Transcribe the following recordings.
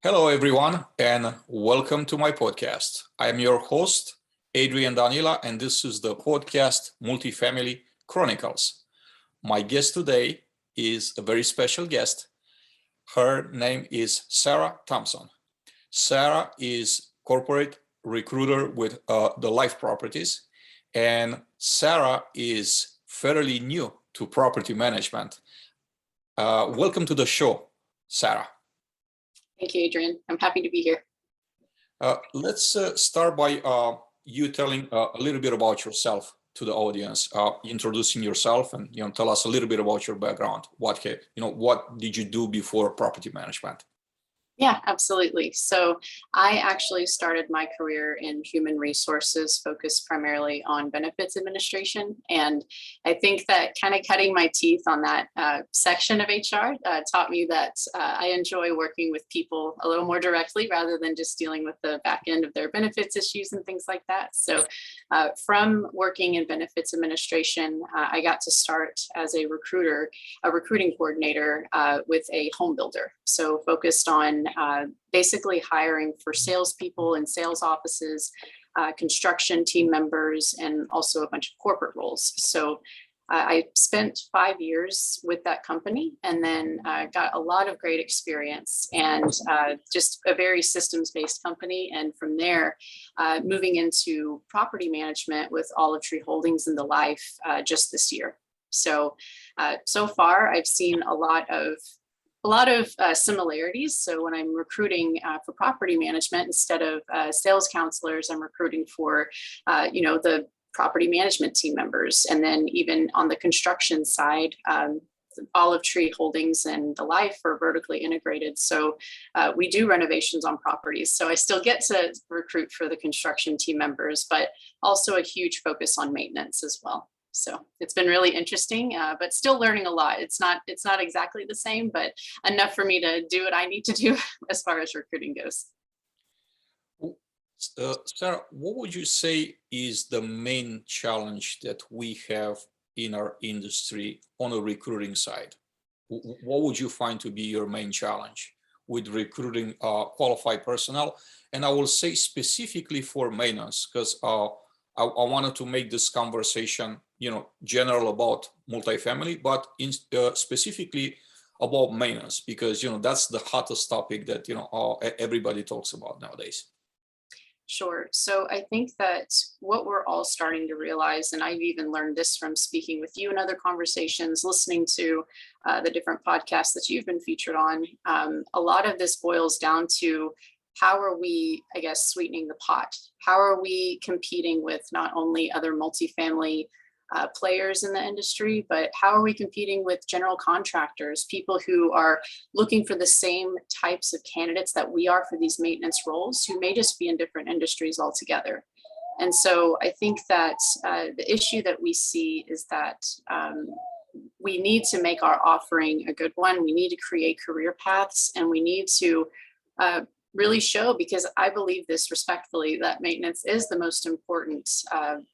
Hello, everyone, and welcome to my podcast. I am your host, Adrian Danila, and this is the podcast Multifamily Chronicles. My guest today is a very special guest. Her name is Sarah Thompson. Sarah is corporate recruiter with the Life Properties, and Sarah is fairly new to property management. Welcome to the show, Sarah. Thank you, Adrian. I'm happy to be here. Let's start by you telling a little bit about yourself to the audience, introducing yourself, and tell us a little bit about your background. What did you do before property management? Yeah, absolutely. So I actually started my career in human resources, focused primarily on benefits administration. And I think that kind of cutting my teeth on that section of HR taught me that I enjoy working with people a little more directly rather than just dealing with the back end of their benefits issues and things like that. So from working in benefits administration, I got to start as a recruiting coordinator with a home builder. So focused on basically hiring for salespeople in sales offices, construction team members, and also a bunch of corporate roles. So I spent 5 years with that company and then got a lot of great experience and just a very systems-based company. And from there, moving into property management with Olive Tree Holdings and the Life just this year. So far, I've seen a lot of similarities. So when I'm recruiting for property management, instead of sales counselors, I'm recruiting for, the property management team members. And then even on the construction side, Olive Tree Holdings and the Life are vertically integrated. So we do renovations on properties. So I still get to recruit for the construction team members, but also a huge focus on maintenance as well. So it's been really interesting, but still learning a lot. It's not exactly the same, but enough for me to do what I need to do as far as recruiting goes. Sarah, what would you say is the main challenge that we have in our industry on the recruiting side? What would you find to be your main challenge with recruiting qualified personnel? And I will say specifically for maintenance, because I wanted to make this conversation, general about multifamily, but specifically about maintenance, because that's the hottest topic that everybody talks about nowadays. Sure. So I think that what we're all starting to realize, and I've even learned this from speaking with you in other conversations, listening to the different podcasts that you've been featured on, a lot of this boils down to how are we, sweetening the pot? How are we competing with not only other multifamily players in the industry, but how are we competing with general contractors, people who are looking for the same types of candidates that we are for these maintenance roles, who may just be in different industries altogether? And so I think that the issue that we see is that we need to make our offering a good one. We need to create career paths, and we need to really show, because I believe this respectfully, that maintenance is the most important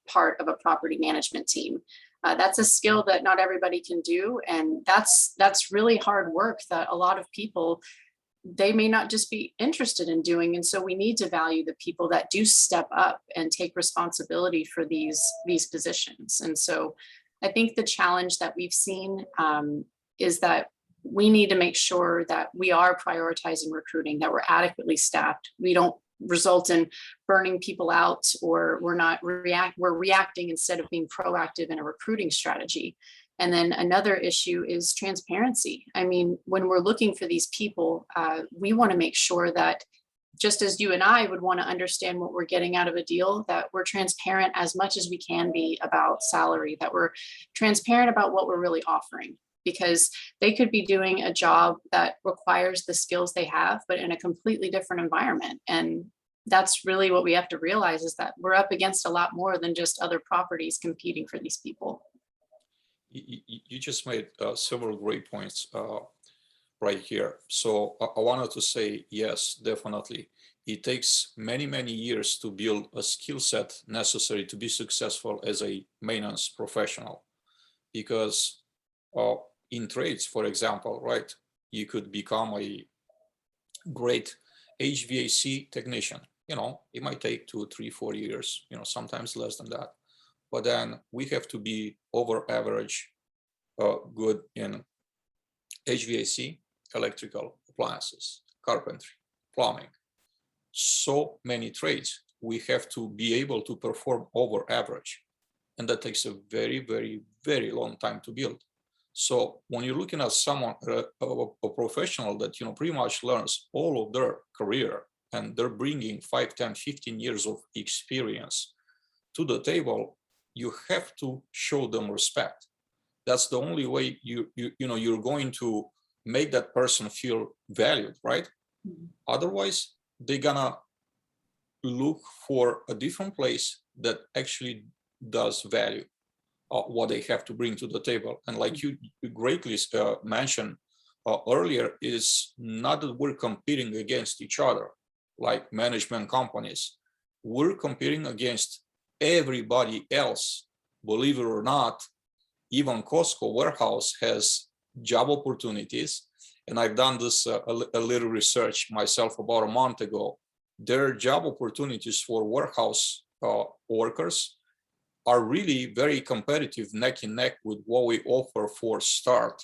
part of a property management team. That's a skill that not everybody can do. And that's really hard work that a lot of people, they may not just be interested in doing. And so we need to value the people that do step up and take responsibility for these positions. And so I think the challenge that we've seen is that we need to make sure that we are prioritizing recruiting, that we're adequately staffed. We don't result in burning people out, or we're reacting instead of being proactive in a recruiting strategy. And then another issue is transparency. I mean, when we're looking for these people, we want to make sure that, just as you and I would want to understand what we're getting out of a deal, that we're transparent as much as we can be about salary, that we're transparent about what we're really offering. Because they could be doing a job that requires the skills they have, but in a completely different environment. And that's really what we have to realize, is that we're up against a lot more than just other properties competing for these people. You just made several great points right here. So I wanted to say, yes, definitely. It takes many, many years to build a skill set necessary to be successful as a maintenance professional, because in trades, for example, right, you could become a great HVAC technician. It might take 2, 3, 4 years, sometimes less than that. But then we have to be over average good in HVAC, electrical appliances, carpentry, plumbing. So many trades. We have to be able to perform over average. And that takes a very, very, very long time to build. So when you're looking at someone, a professional that, pretty much learns all of their career, and they're bringing 5, 10, 15 years of experience to the table, you have to show them respect. That's the only way you're going to make that person feel valued, right? Mm-hmm. Otherwise, they're gonna look for a different place that actually does value what they have to bring to the table. And like you greatly mentioned earlier, is not that we're competing against each other like management companies. We're competing against everybody else. Believe it or not, even Costco warehouse has job opportunities. And I've done this a little research myself about a month ago. Their job opportunities for warehouse workers are really very competitive, neck and neck with what we offer for start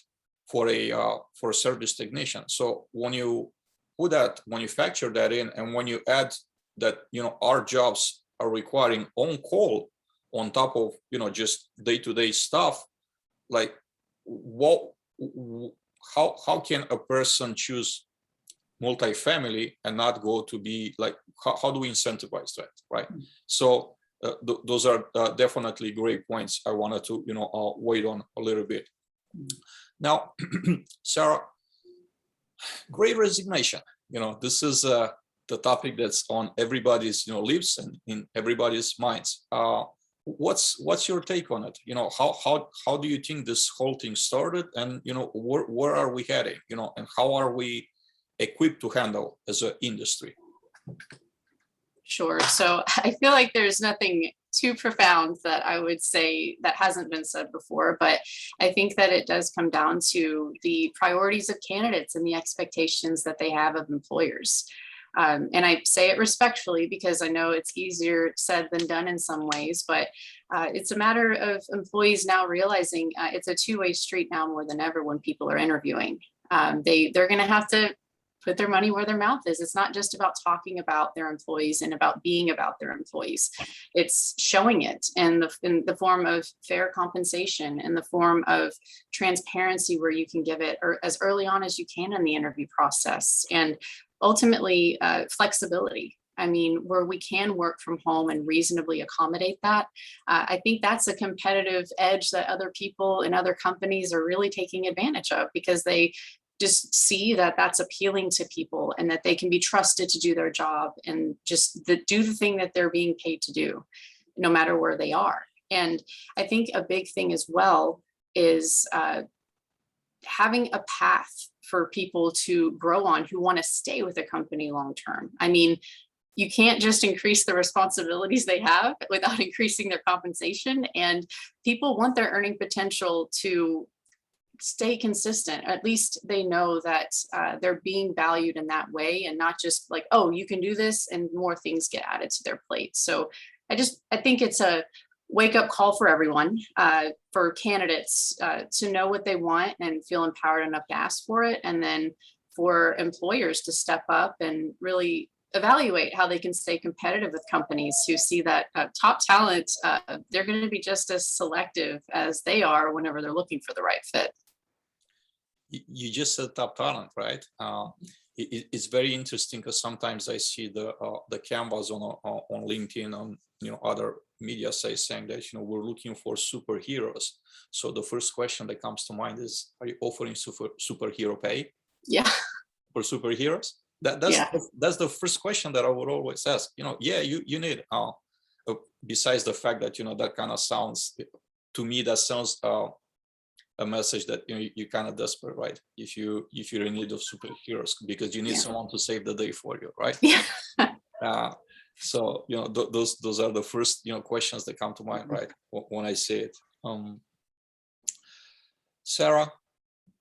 for a service technician. So when you put that, when you factor that in, and when you add that, our jobs are requiring on call on top of, just day-to-day stuff, like how can a person choose multifamily and not go to be like, how do we incentivize that, right? Mm-hmm. So those are definitely great points I wanted to, wait on a little bit. Mm-hmm. Now, Sarah, great resignation. This is the topic that's on everybody's, lips and in everybody's minds. What's your take on it? How do you think this whole thing started, and where are we heading? And how are we equipped to handle as an industry? Sure. So I feel like there's nothing too profound that I would say that hasn't been said before, but I think that it does come down to the priorities of candidates and the expectations that they have of employers. And I say it respectfully because I know it's easier said than done in some ways, but it's a matter of employees now realizing it's a two-way street now more than ever when people are interviewing. They're going to have to put their money where their mouth is. It's not just about talking about their employees and about being about their employees. It's showing it in the form of fair compensation, in the form of transparency where you can give it or as early on as you can in the interview process, and ultimately flexibility. I mean, where we can work from home and reasonably accommodate that. I think that's a competitive edge that other people in other companies are really taking advantage of, because they just see that that's appealing to people and that they can be trusted to do their job and just do the thing that they're being paid to do, no matter where they are. And I think a big thing as well is having a path for people to grow on who want to stay with a company long term. I mean, you can't just increase the responsibilities they have without increasing their compensation. And people want their earning potential to stay consistent. At least they know that they're being valued in that way, and not just like, oh, you can do this and more things get added to their plate. So I think it's a wake up call for everyone, for candidates to know what they want and feel empowered enough to ask for it. And then for employers to step up and really evaluate how they can stay competitive with companies who see that top talent, they're going to be just as selective as they are whenever they're looking for the right fit. You just said top talent, right? It's very interesting because sometimes I see the canvas on LinkedIn, on other media sites saying that we're looking for superheroes. So the first question that comes to mind is, are you offering superhero pay? Yeah. For superheroes? That's the first question that I would always ask. You need. Besides the fact that that kind of sounds, to me, that sounds a message that you're kind of desperate, right? If you're in need of superheroes because you need someone to save the day for you, right? Yeah. So those are the first questions that come to mind, right? When I say it. Sarah,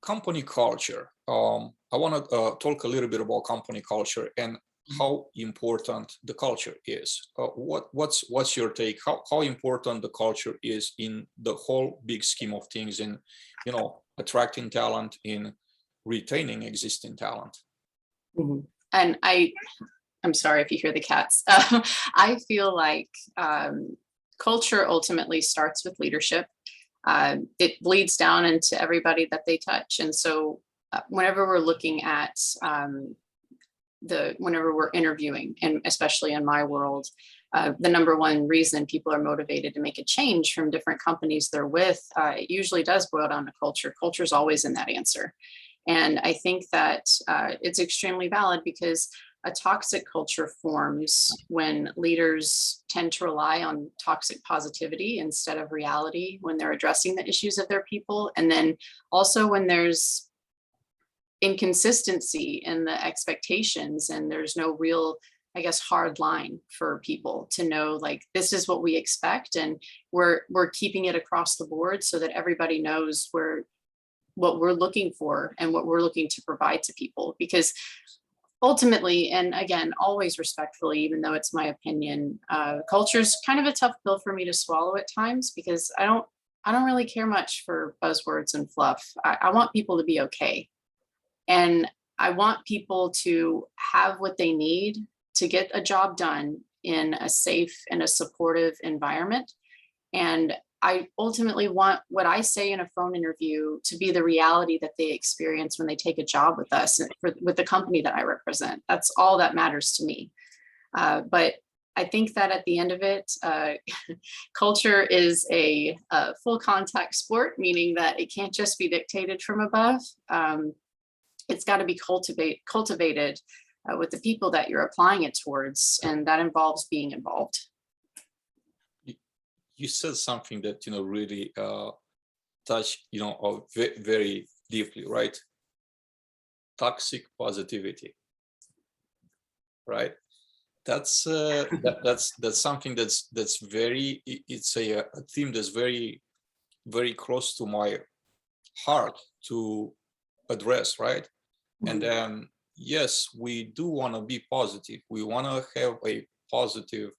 company culture. I want to talk a little bit about company culture, and how important the culture is. What's your take? How important the culture is in the whole big scheme of things in, attracting talent, in retaining existing talent? Mhm. And I'm sorry if you hear the cats. I feel like culture ultimately starts with leadership. It bleeds down into everybody that they touch. And so whenever we're looking at whenever we're interviewing, and especially in my world, the number one reason people are motivated to make a change from different companies they're with, it usually does boil down to culture. Culture is always in that answer. And I think that it's extremely valid because a toxic culture forms when leaders tend to rely on toxic positivity instead of reality when they're addressing the issues of their people. And then also when there's inconsistency in the expectations and there's no real, I guess, hard line for people to know, like, this is what we expect, and we're keeping it across the board so that everybody knows what we're looking for and what we're looking to provide to people. Because ultimately, and again, always respectfully, even though it's my opinion, culture is kind of a tough pill for me to swallow at times, because I don't really care much for buzzwords and fluff. I want people to be okay. And I want people to have what they need to get a job done in a safe and a supportive environment. And I ultimately want what I say in a phone interview to be the reality that they experience when they take a job with us, with the company that I represent. That's all that matters to me. But I think that at the end of it, culture is a full contact sport, meaning that it can't just be dictated from above. It's got to be cultivated with the people that you're applying it towards, and that involves being involved. You said something that really touched very deeply, right? Toxic positivity, right? That's that's something that's very, it's a theme that's very, very close to my heart to address, right? And then yes, we do want to be positive, we want to have a positive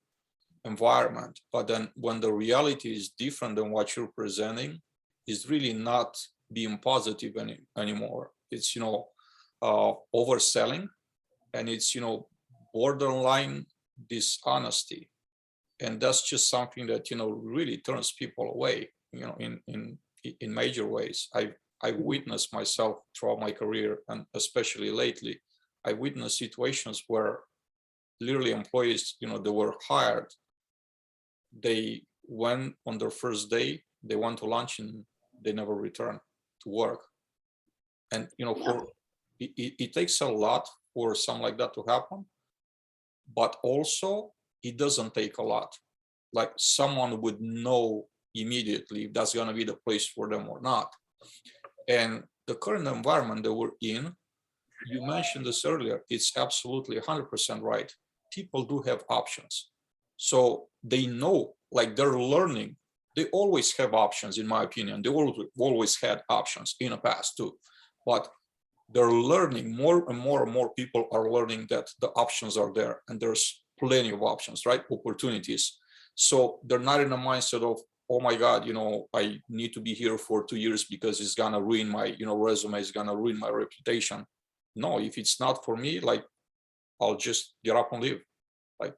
environment, but then when the reality is different than what you're presenting, is really not being positive anymore. It's overselling, and it's borderline dishonesty, and that's just something that really turns people away in major ways. I witnessed myself throughout my career, and especially lately, I witnessed situations where literally employees, they were hired, they went on their first day, they went to lunch, and they never returned to work. And it takes a lot for something like that to happen, but also it doesn't take a lot. Like, someone would know immediately if that's going to be the place for them or not. And the current environment that we're in, you mentioned this earlier, it's absolutely 100% right. People do have options. So they know, like, they're learning. They always have options, in my opinion. They always had options in the past too. But they're learning, more and more and more people are learning that the options are there, and there's plenty of options, right? Opportunities. So they're not in a mindset of, oh my God, I need to be here for 2 years because it's gonna ruin my, resume, it's gonna ruin my reputation. No, if it's not for me, like, I'll just get up and leave. Like,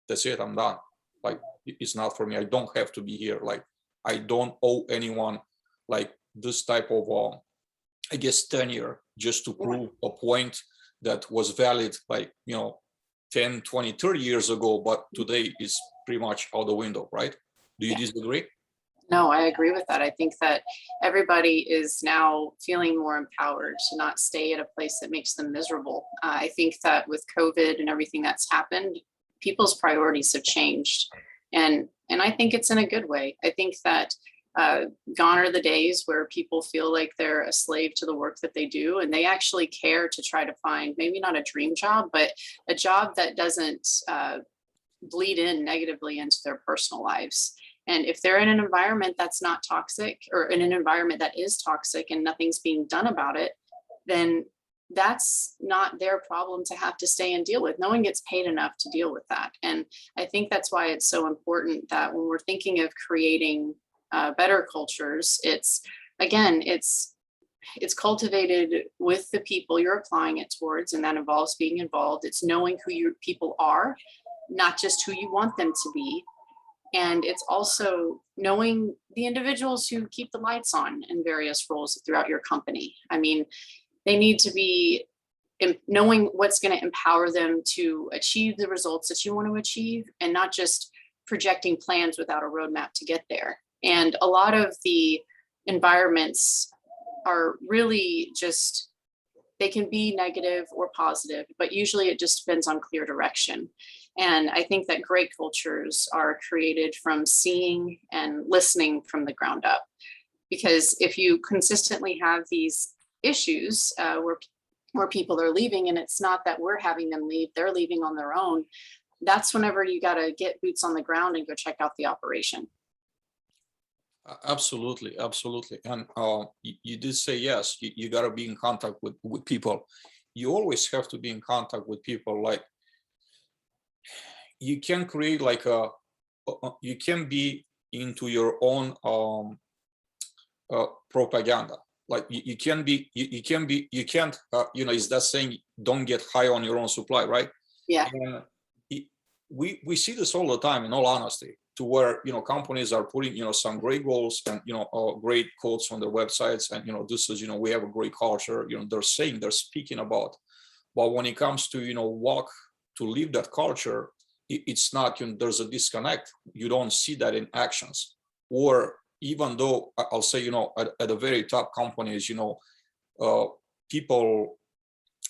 that's it, I'm done. Like, it's not for me. I don't have to be here. Like, I don't owe anyone like this type of, I guess, tenure just to prove a point that was valid, like, 10, 20, 30 years ago, but today is pretty much out the window, right? Do you disagree? No, I agree with that. I think that everybody is now feeling more empowered to not stay at a place that makes them miserable. I think that with COVID and everything that's happened, people's priorities have changed. And I think it's in a good way. I think that gone are the days where people feel like they're a slave to the work that they do, and they actually care to try to find maybe not a dream job, but a job that doesn't bleed in negatively into their personal lives. And if they're in an environment that's not toxic, or in an environment that is toxic and nothing's being done about it, then that's not their problem to have to stay and deal with. No one gets paid enough to deal with that. And I think that's why it's so important that when we're thinking of creating better cultures, again, it's cultivated with the people you're applying it towards, and that involves being involved. It's knowing who your people are, not just who you want them to be. And it's also knowing the individuals who keep the lights on in various roles throughout your company. I mean, they need to be knowing what's going to empower them to achieve the results that you want to achieve, and not just projecting plans without a roadmap to get there. And a lot of the environments are really just, they can be negative or positive, but usually it just depends on clear direction. And I think that great cultures are created from seeing and listening from the ground up. Because if you consistently have these issues where people are leaving, and it's not that we're having them leave, they're leaving on their own, that's whenever you got to get boots on the ground and go check out the operation. Absolutely, absolutely. And you did say yes, you got to be in contact with people. You always have to be in contact with people. Like, you can create like you can be into your own propaganda. Like you can't, is that saying, don't get high on your own supply, right? Yeah. And we see this all the time, in all honesty, to where, companies are putting, some great goals and, great quotes on their websites. And, this is, we have a great culture, they're speaking about, but when it comes to, walk to live that culture, it's not, there's a disconnect. You don't see that in actions. Or even though I'll say, at the very top companies, people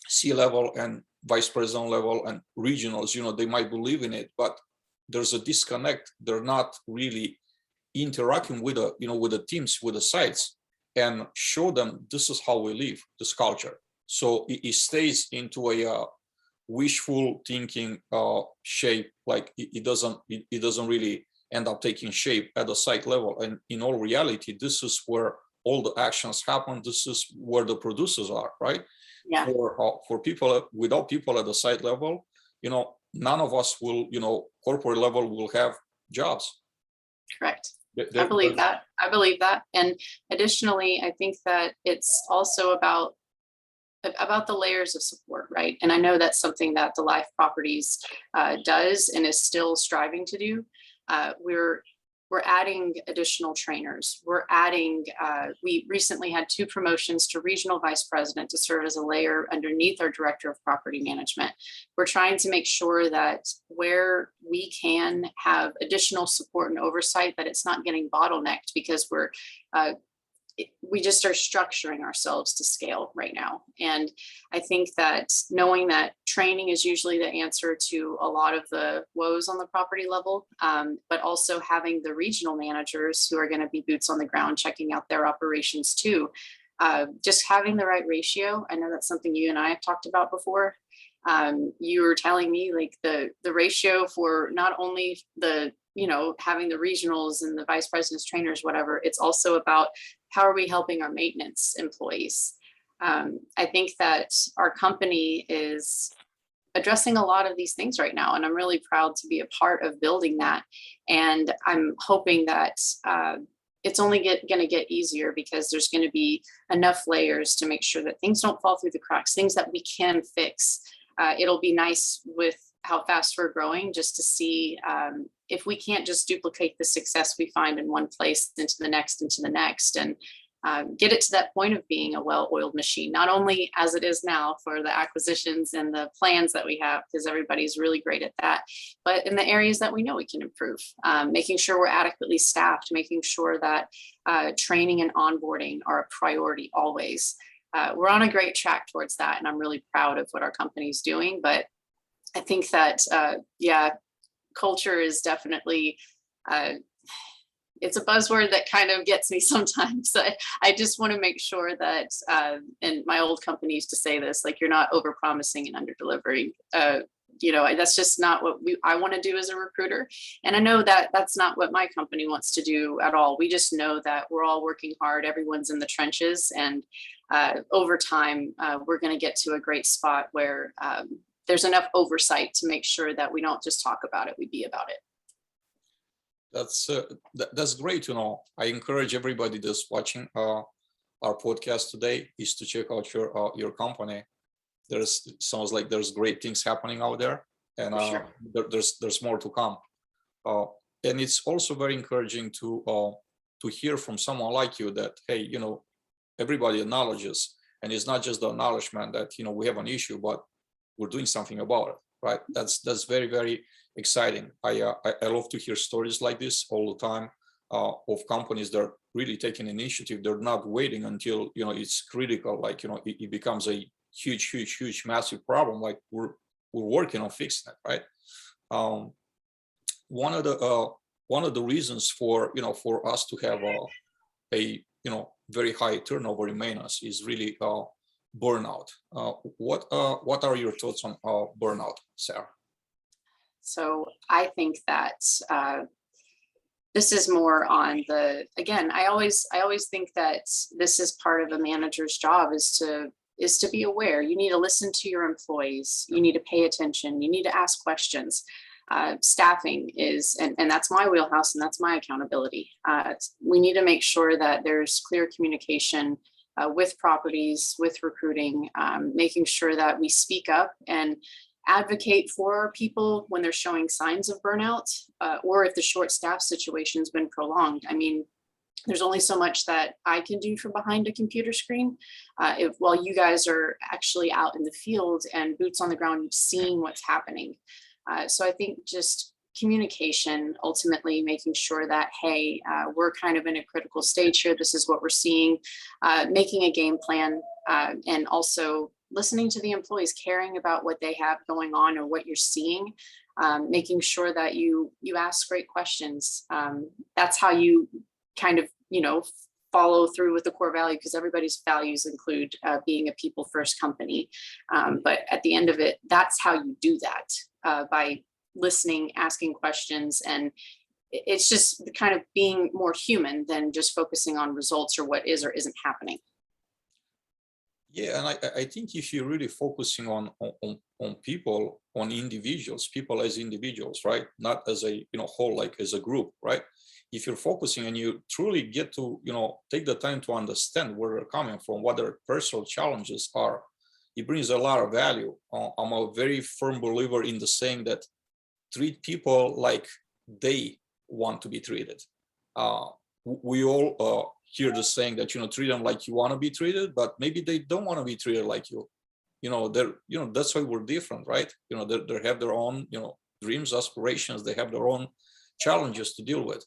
C-level and vice president level and regionals, they might believe in it, but there's a disconnect. They're not really interacting with the teams, with the sites, and show them this is how we live, this culture. So it stays into a wishful thinking shape. Like it doesn't really end up taking shape at the site level. And in all reality, this is where all the actions happen. This is where the producers are, right? Yeah. For people, without people at the site level, none of us will, corporate level will have jobs. Correct. I believe that. And additionally, I think that it's also about the layers of support, right? And I know that's something that the Life Properties does and is still striving to do. We're adding additional trainers. We recently had 2 promotions to regional vice president to serve as a layer underneath our director of property management. We're trying to make sure that where we can have additional support and oversight, that it's not getting bottlenecked, because we just are structuring ourselves to scale right now. And I think that knowing that training is usually the answer to a lot of the woes on the property level, but also having the regional managers who are going to be boots on the ground, checking out their operations too. Just having the right ratio. I know that's something you and I have talked about before. You were telling me like the ratio for not only the, having the regionals and the vice presidents, trainers, whatever, it's also about how are we helping our maintenance employees? I think that our company is addressing a lot of these things right now, and I'm really proud to be a part of building that. And I'm hoping that it's only going to get easier, because there's going to be enough layers to make sure that things don't fall through the cracks, things that we can fix. It'll be nice with how fast we're growing, just to see if we can't just duplicate the success we find in one place into the next, and get it to that point of being a well-oiled machine, not only as it is now for the acquisitions and the plans that we have, because everybody's really great at that, but in the areas that we know we can improve, making sure we're adequately staffed, making sure that training and onboarding are a priority always. We're on a great track towards that, and I'm really proud of what our company's doing. But I think that, culture is definitely, it's a buzzword that kind of gets me sometimes. I just want to make sure that, and my old company used to say this, like, you're not over promising and under delivering. That's just not what I want to do as a recruiter. And I know that that's not what my company wants to do at all. We just know that we're all working hard. Everyone's in the trenches, and over time, we're going to get to a great spot where there's enough oversight to make sure that we don't just talk about it, we be about it. That's great to know. I encourage everybody that's watching our podcast today is to check out your company. Sounds like there's great things happening out there, and Sure. there's more to come. And it's also very encouraging to hear from someone like you that, hey, everybody acknowledges, and it's not just the acknowledgement that we have an issue, but we're doing something about it, right? That's very, very exciting. I love to hear stories like this all the time of companies that are really taking initiative. They're not waiting until it's critical, like it becomes a huge massive problem. Like we're working on fixing it, right? One of the reasons for us to have a very high turnover in maintenance is really burnout. What are your thoughts on burnout, Sarah? So I think that this is more on again, I always think that this is part of a manager's job is to be aware. You need to listen to your employees. You need to pay attention. You need to ask questions. Staffing is, and that's my wheelhouse and that's my accountability. We need to make sure that there's clear communication with properties, with recruiting, making sure that we speak up and advocate for people when they're showing signs of burnout, or if the short staff situation has been prolonged. I mean, there's only so much that I can do from behind a computer screen while you guys are actually out in the field and boots on the ground seeing what's happening. So I think just communication, ultimately making sure that, hey, we're kind of in a critical stage here. This is what we're seeing, making a game plan, and also listening to the employees, caring about what they have going on or what you're seeing, making sure that you ask great questions. That's how you kind of, follow through with the core value, because everybody's values include being a people first company. But at the end of it, that's how you do that, by listening, asking questions. And it's just kind of being more human than just focusing on results or what is or isn't happening. Yeah, and I think if you're really focusing on people, on individuals, people as individuals, right? Not as a whole, like as a group, right? If you're focusing and you truly get to take the time to understand where they're coming from, what their personal challenges are, it brings a lot of value. I'm a very firm believer in the saying that treat people like they want to be treated. We all hear the saying that treat them like you want to be treated, but maybe they don't want to be treated like you. That's why we're different, right? They have their own dreams, aspirations. They have their own challenges to deal with.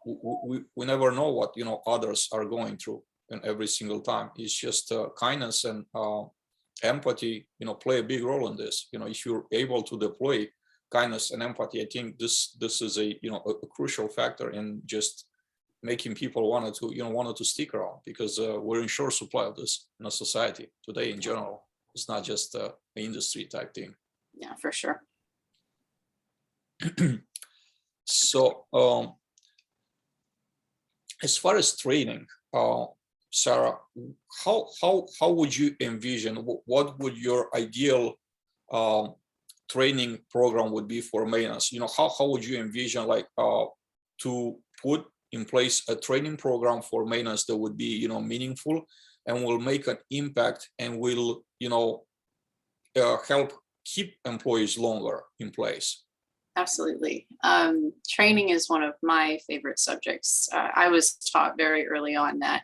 We never know what others are going through, and every single time. It's just kindness and empathy play a big role in this. If you're able to deploy kindness and empathy, I think this is a crucial factor in just making people wanted to stick around, because we're in short supply of this in a society today in general. It's not just an industry type thing. Yeah, for sure. So as far as training, Sarah, how would you envision, what would your ideal training program would be for maintenance? How would you envision to put in place a training program for maintenance that would be meaningful and will make an impact and will help keep employees longer in place? Absolutely. Training is one of my favorite subjects. I was taught very early on that,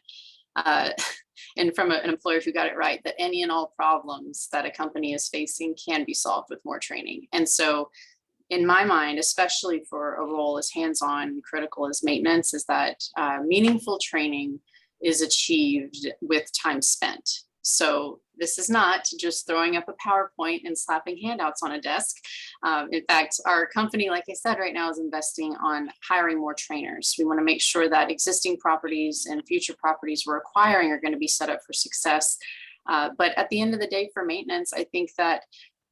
and from an employer who got it right, that any and all problems that a company is facing can be solved with more training. And so in my mind, especially for a role as hands-on and critical as maintenance, is that meaningful training is achieved with time spent. So this is not just throwing up a PowerPoint and slapping handouts on a desk. In fact, our company, like I said, right now is investing on hiring more trainers. We want to make sure that existing properties and future properties we're acquiring are going to be set up for success. But at the end of the day, for maintenance, I think that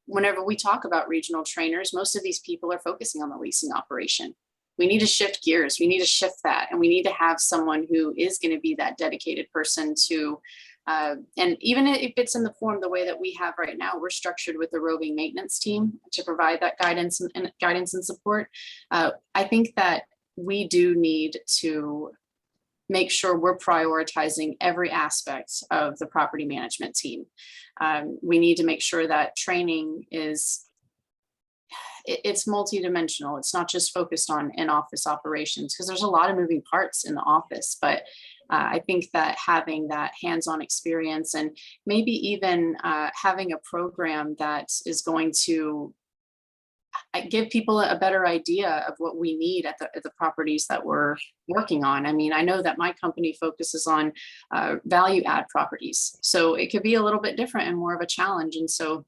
whenever we talk about regional trainers, most of these people are focusing on the leasing operation. We need to shift gears. We need to shift that. And we need to have someone who is going to be that dedicated person to And even if it's in the form the way that we have right now, we're structured with the roving maintenance team to provide that guidance and support. I think that we do need to make sure we're prioritizing every aspect of the property management team. We need to make sure that training it's multidimensional. It's not just focused on in-office operations, because there's a lot of moving parts in the office. But I think that having that hands-on experience, and maybe even having a program that is going to give people a better idea of what we need at the properties that we're working on. I mean, I know that my company focuses on value add properties, so it could be a little bit different and more of a challenge. And so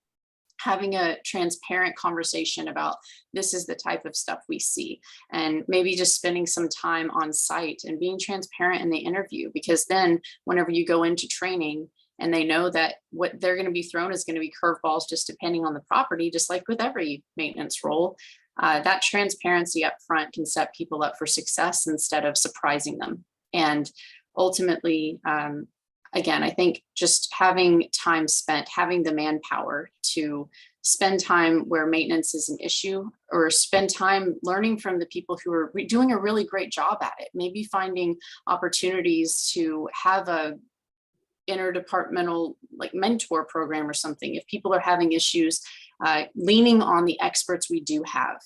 having a transparent conversation about this is the type of stuff we see, and maybe just spending some time on site and being transparent in the interview, because then whenever you go into training and they know that what they're going to be thrown is going to be curveballs, just depending on the property, just like with every maintenance role, that transparency up front can set people up for success instead of surprising them. And ultimately, again, I think just having time spent, having the manpower to spend time where maintenance is an issue, or spend time learning from the people who are doing a really great job at it. Maybe finding opportunities to have a interdepartmental like mentor program or something. If people are having issues, leaning on the experts we do have.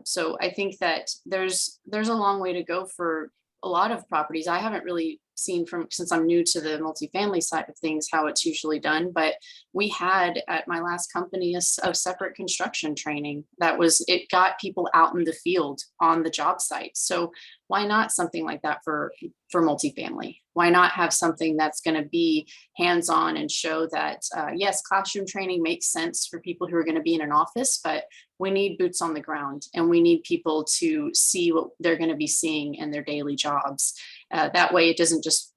So I think that there's a long way to go for a lot of properties. I haven't really seen, since I'm new to the multifamily side of things, how it's usually done. But we had at my last company a separate construction training it got people out in the field on the job site. So why not something like that for multifamily? Why not have something that's going to be hands-on and show that, yes, classroom training makes sense for people who are going to be in an office, but we need boots on the ground, and we need people to see what they're going to be seeing in their daily jobs. That way it doesn't just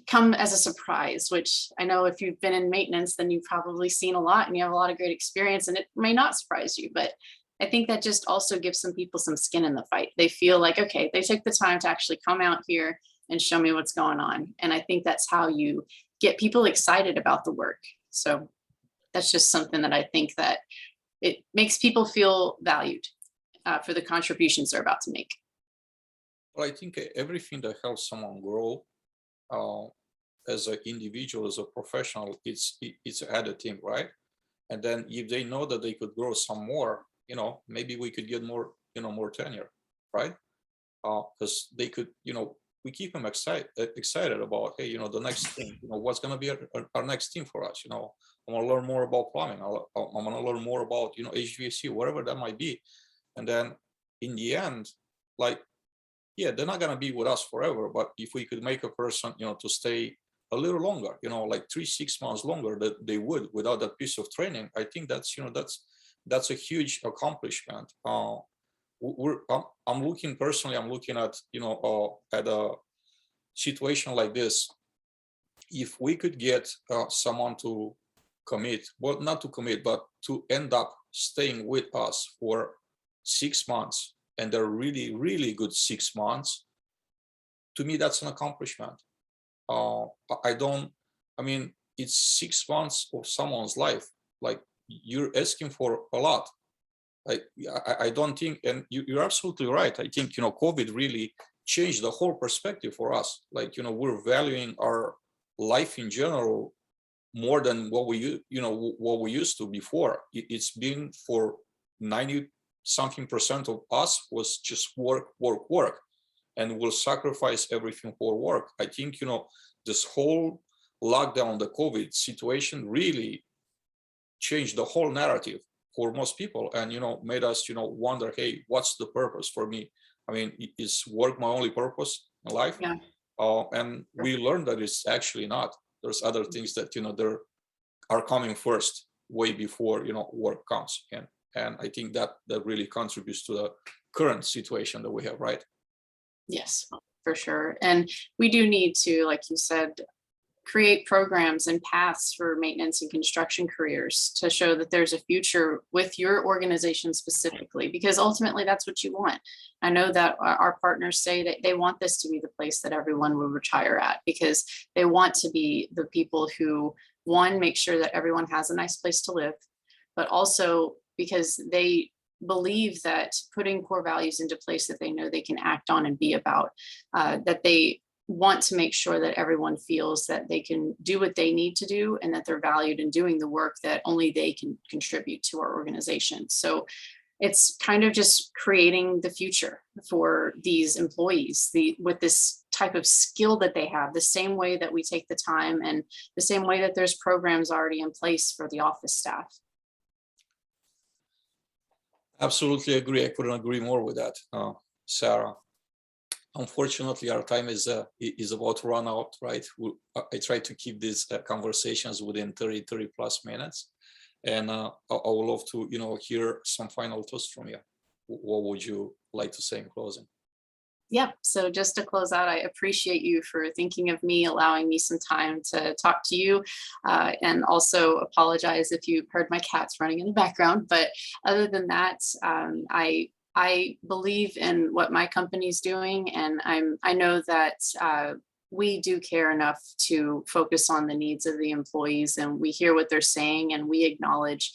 come as a surprise, which I know if you've been in maintenance, then you've probably seen a lot and you have a lot of great experience, and it may not surprise you. But I think that just also gives some people some skin in the fight. They feel like, okay, they took the time to actually come out here and show me what's going on. And I think that's how you get people excited about the work. So that's just something that I think that it makes people feel valued for the contributions they're about to make. Well, I think everything that helps someone grow as an individual, as a professional, it's added thing, right? And then if they know that they could grow some more, maybe we could get more, more tenure, right? Because they could, we keep them excited about, hey, the next thing, what's going to be our next thing for us. I want to learn more about plumbing. I want to learn more about, HVAC, whatever that might be. And then in the end, like, yeah, they're not going to be with us forever. But if we could make a person, to stay a little longer, like 6 months longer that they would without that piece of training, I think that's, that's a huge accomplishment. I'm looking at, at a situation like this. If we could get someone to commit, well, not to commit, but to end up staying with us for 6 months, and they're really, really good 6 months, to me, that's an accomplishment. It's 6 months of someone's life. Like, you're asking for a lot. I don't think, and you're absolutely right. I think, COVID really changed the whole perspective for us. Like, we're valuing our life in general more than what we used to before. It's been for 90-something% of us was just work, and we'll sacrifice everything for work. I think, this whole lockdown, the COVID situation really changed the whole narrative for most people, and, made us, wonder, hey, what's the purpose for me? I mean, is work my only purpose in life? Yeah. And we learned that it's actually not. There's other things that, there are coming first, way before, work comes. And I think that really contributes to the current situation that we have, right? Yes, for sure. And we do need to, like you said, create programs and paths for maintenance and construction careers to show that there's a future with your organization specifically, because ultimately that's what you want. I know that our partners say that they want this to be the place that everyone will retire at, because they want to be the people who, one, make sure that everyone has a nice place to live, but also because they believe that putting core values into place that they know they can act on and be about, that they want to make sure that everyone feels that they can do what they need to do and that they're valued in doing the work that only they can contribute to our organization. So it's kind of just creating the future for these employees, with this type of skill that they have, the same way that we take the time and the same way that there's programs already in place for the office staff. Absolutely agree. I couldn't agree more with that, Sarah. Unfortunately, our time is about to run out, right? I try to keep these conversations within 30 plus minutes. And I would love to, hear some final thoughts from you. What would you like to say in closing? Yeah, so just to close out, I appreciate you for thinking of me, allowing me some time to talk to you, and also apologize if you heard my cats running in the background. But other than that, I believe in what my company's doing, and I know that we do care enough to focus on the needs of the employees, and we hear what they're saying, and we acknowledge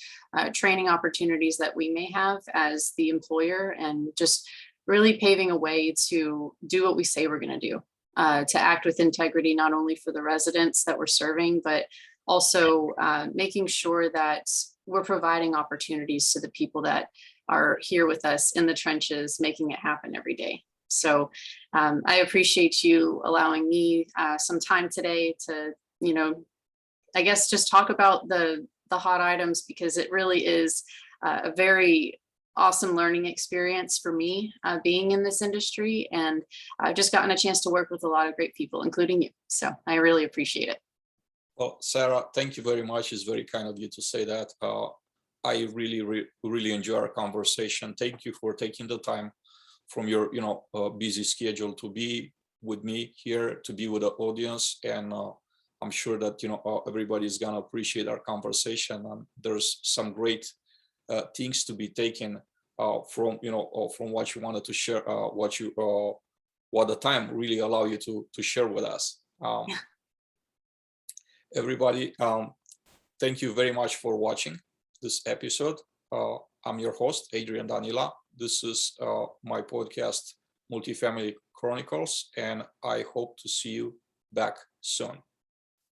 training opportunities that we may have as the employer, and just really paving a way to do what we say we're going to do, to act with integrity, not only for the residents that we're serving, but also making sure that we're providing opportunities to the people that are here with us in the trenches, making it happen every day. So I appreciate you allowing me some time today to, I guess just talk about the hot items, because it really is a very awesome learning experience for me being in this industry. And I've just gotten a chance to work with a lot of great people, including you. So I really appreciate it. Well, Sarah, thank you very much. It's very kind of you to say that. I really enjoy our conversation. Thank you for taking the time from your, busy schedule to be with me here, to be with the audience. And I'm sure that, everybody's gonna appreciate our conversation. And there's some great things to be taken from what you wanted to share, what the time really allow you to share with us. Everybody, thank you very much for watching this episode. I'm your host, Adrian Danila. This is my podcast, Multifamily Chronicles, and I hope to see you back soon.